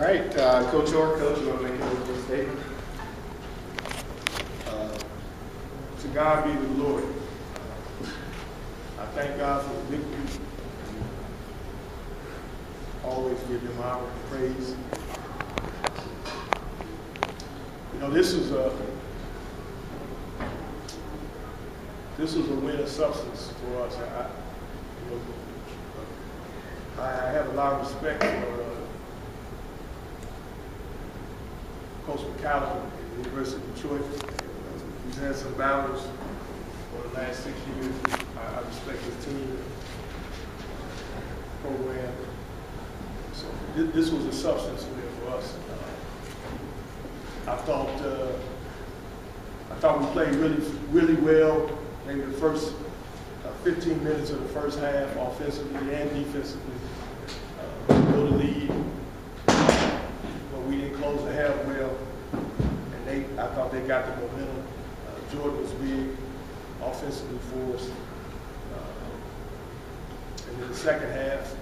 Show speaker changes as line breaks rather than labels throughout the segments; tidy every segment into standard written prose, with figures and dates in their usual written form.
All right, Coach Orr, Coach, you want to make a statement?
To God be the glory. I thank God for the victory. Always give him honor and praise. You know, this is a win of substance for us. I have a lot of respect for Coach McCallum at the University of Detroit. He's had some battles for the last 6 years. I respect his team, program. So this was a substance win for us. I thought we played really well. Maybe the first 15 minutes of the first half, offensively and defensively, built a lead. But we didn't close the half well, and I thought they got the momentum. Jordan was big, offensively for us. And then the second half,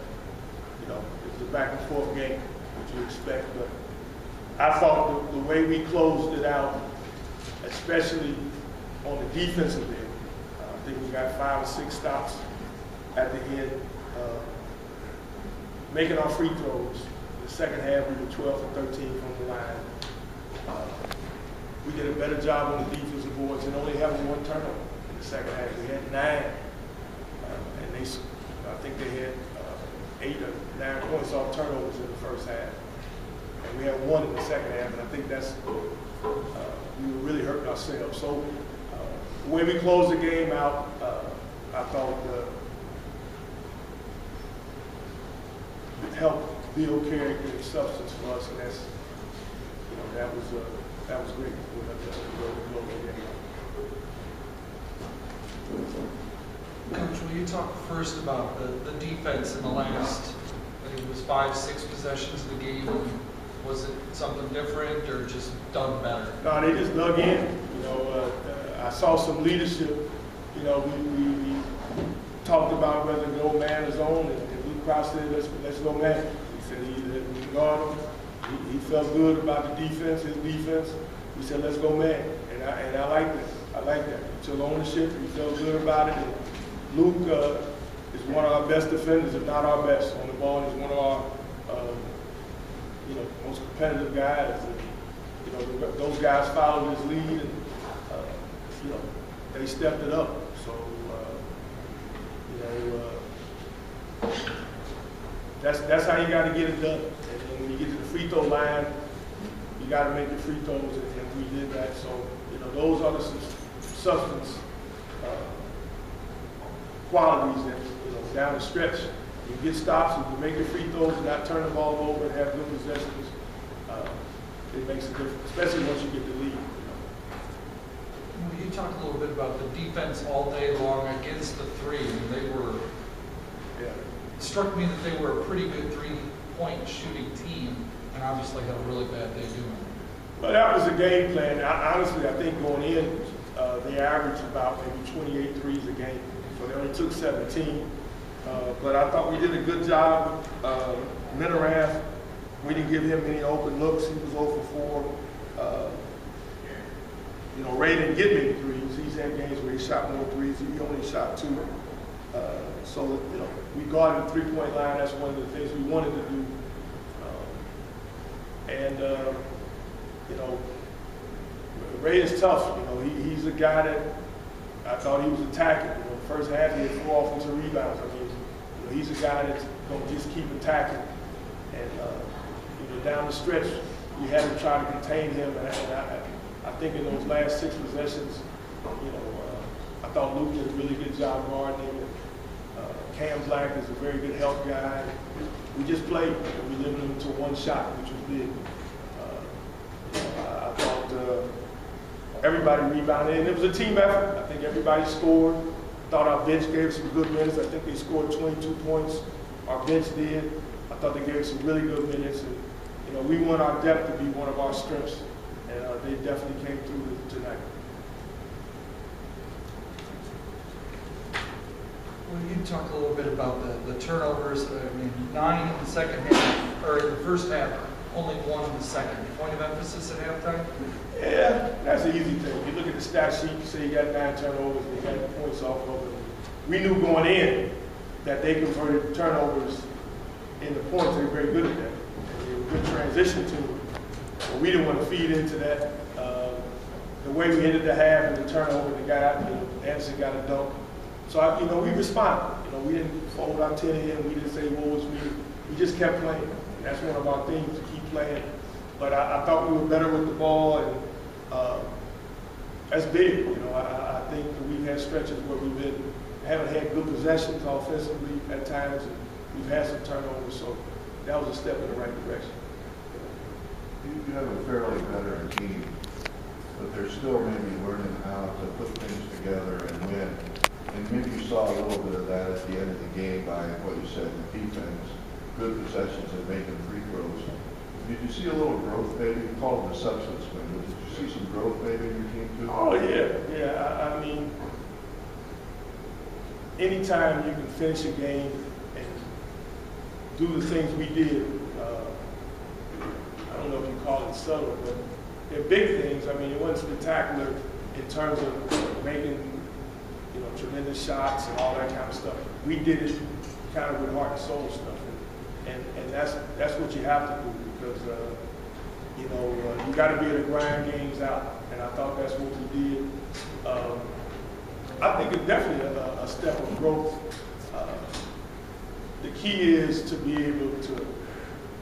you know, it was a back and forth game, which you expect. But I thought the way we closed it out, especially on the defensive end, I think we got 5 or 6 stops at the end, making our free throws. In the second half, we were 12 for 13 from the line. We did a better job on the defensive boards and only having 1 turnover in the second half. We had 9, and I think they had 8 or 9 points off turnovers in the first half. And we had 1 in the second half, and I think that's, we were really hurting ourselves. So the way we closed the game out, I thought it helped build character and substance for us, and that's, you know, that was great.
Coach, will you talk first about the defense in the last, I think it was 5-6 possessions of the game? Was it something different or just done better?
No, they just dug in. You know, I saw some leadership. You know, we talked about whether to go man or zone, and Luke Krause said, let's go man. He said we can guard him. He felt good about the defense, his defense. He said, let's go man. And I like that. I like that. He took ownership. He felt good about it. And Luke is one of our best defenders, if not our best, on the ball. He's one of our you know, most competitive guys. And, you know, those guys followed his lead, and you know, they stepped it up. So you know, that's how you got to get it done. And when you get to the free throw line, you got to make the free throws, and we did that. So you know, those are the substance qualities that, you know, down the stretch. You get stops, and you make your free throws and not turn the ball over and have good possessions. It makes a difference, especially once you get the lead.
Will you talk a little bit about the defense all day long against the three? I mean, they were,
Yeah.
it struck me that they were a pretty good three-point shooting team, and obviously had a really bad day doing it.
Well, that was the game plan. Honestly, I think going in, they averaged about maybe 28 threes a game. So they only took 17. But I thought we did a good job. Minarath, we didn't give him any open looks. He was 0 for 4. You know, Ray didn't get many threes. He's had games where he shot more threes. He only shot 2. So, you know, we guarded the three-point line. That's one of the things we wanted to do. You know, Ray is tough. You know, he's a guy that I thought he was attacking. You know, the first half he had 4 offensive rebounds. I mean, you know, he's a guy that's going to just keep attacking. And you know, down the stretch, we had to try to contain him. And I think in those last 6 possessions, you know, I thought Luke did a really good job guarding him. Cam Black is a very good help guy. We just played. We limited him to 1 shot, which was big. I thought everybody rebounded, and it was a team effort. I think everybody scored. I thought our bench gave us some good minutes. I think they scored 22 points. Our bench did. I thought they gave us some really good minutes. And, you know, we want our depth to be one of our strengths, and they definitely came through tonight.
Well, you talk a little bit about the turnovers. I mean, 9 in the second half, or in the first half, only won the second. Point of emphasis at halftime?
Yeah, that's an easy thing. You look at the stat sheet, you say you got 9 turnovers, and you got the points off of it. We knew going in that they converted turnovers into points. They were very good at that. And they were a good transition to it. But we didn't want to feed into that. The way we ended the half and the turnover, the guy out there, Anderson got a dunk. So, we responded. We didn't fold our 10 in. We didn't say, woe is me. We just kept playing. And that's one of our things, to keep playing. But I thought we were better with the ball, and that's big. I think that we've had stretches where haven't had good possessions offensively at times, and we've had some turnovers, so that was a step in the right direction.
You have a fairly veteran team, but they're still maybe learning how to put things together and win. And maybe you saw a little bit of that at the end of the game by what you said, the defense, good possessions and making free throws. Did you see a little growth maybe? You called it a substance win, but did you see some growth maybe in your team too?
Oh, yeah. Yeah, I mean, anytime you can finish a game and do the things we did, I don't know if you call it subtle, but they're big things. I mean, it wasn't spectacular in terms of making, tremendous shots and all that kind of stuff. We did it kind of with heart and soul stuff, and that's what you have to do, because you got to be able to grind games out, and I thought that's what we did. I think it's definitely a step of growth. The key is to be able to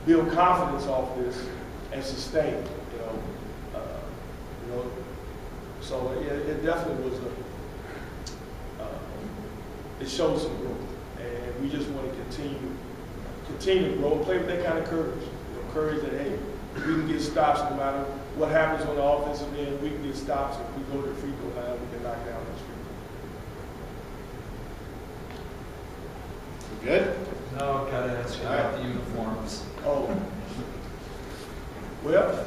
build confidence off this and sustain it. So it definitely was it showed some growth, and we just want to continue to grow and play with that kind of courage. Courage that, hey, we can get stops no matter what happens on the offensive end. We can get stops. If we go to the free throw line, we can knock down those free throws.
Good?
No, gotta ask you about the uniforms.
Oh, well,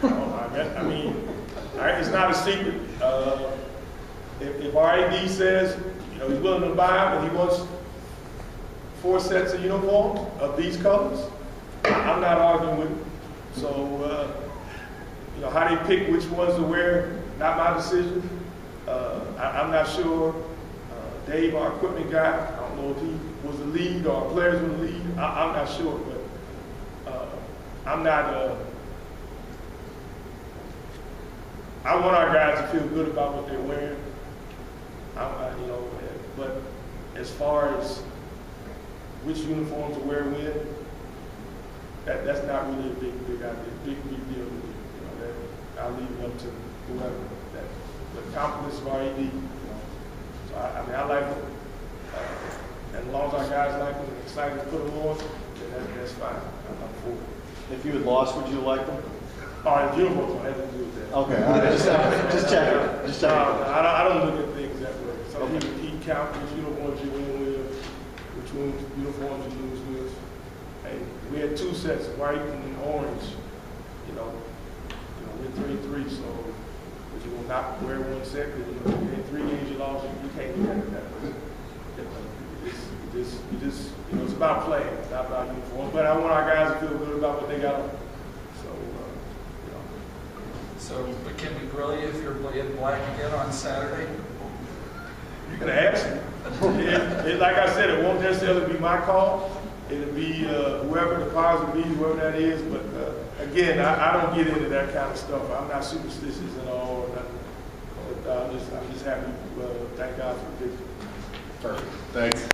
I mean, it's not a secret. If our AD says, he's willing to buy them and he wants 4 sets of uniforms of these colors, I'm not arguing with him. So, how they pick which ones to wear, not my decision. I'm not sure. Dave, our equipment guy, I don't know if he was the lead or our players were the lead. I'm not sure, but I'm not. I want our guys to feel good about what they're wearing. But as far as which uniforms to wear when, that's not really a big deal to me. I'll leave it up to whoever. The compliments of our AD. So I like them. And as long as our guys like them and excited to put them on, then that's fine. I'm for it.
If you had lost, would you like them?
All right, uniforms don't have to do with that.
Okay, all right. Just checking. Just checking.
I don't look at things that way. Some people keep count which uniforms you win with, which uniforms you lose with. Hey, we had 2 sets, white and orange. We're 3-3, so if you will not wear 1 set, because in 3 games you lost, you can't do that. It's about playing, it's not about uniforms. But I want our guys to feel good about what they got on.
So, but can we grill you if you're in black again on Saturday?
You can ask me. Like I said, it won't necessarily be my call. It'll be whoever the cause will be, whoever that is. But again, I don't get into that kind of stuff. I'm not superstitious at all. Or nothing. But I'm just happy to thank God for the victory.
Perfect. Thanks.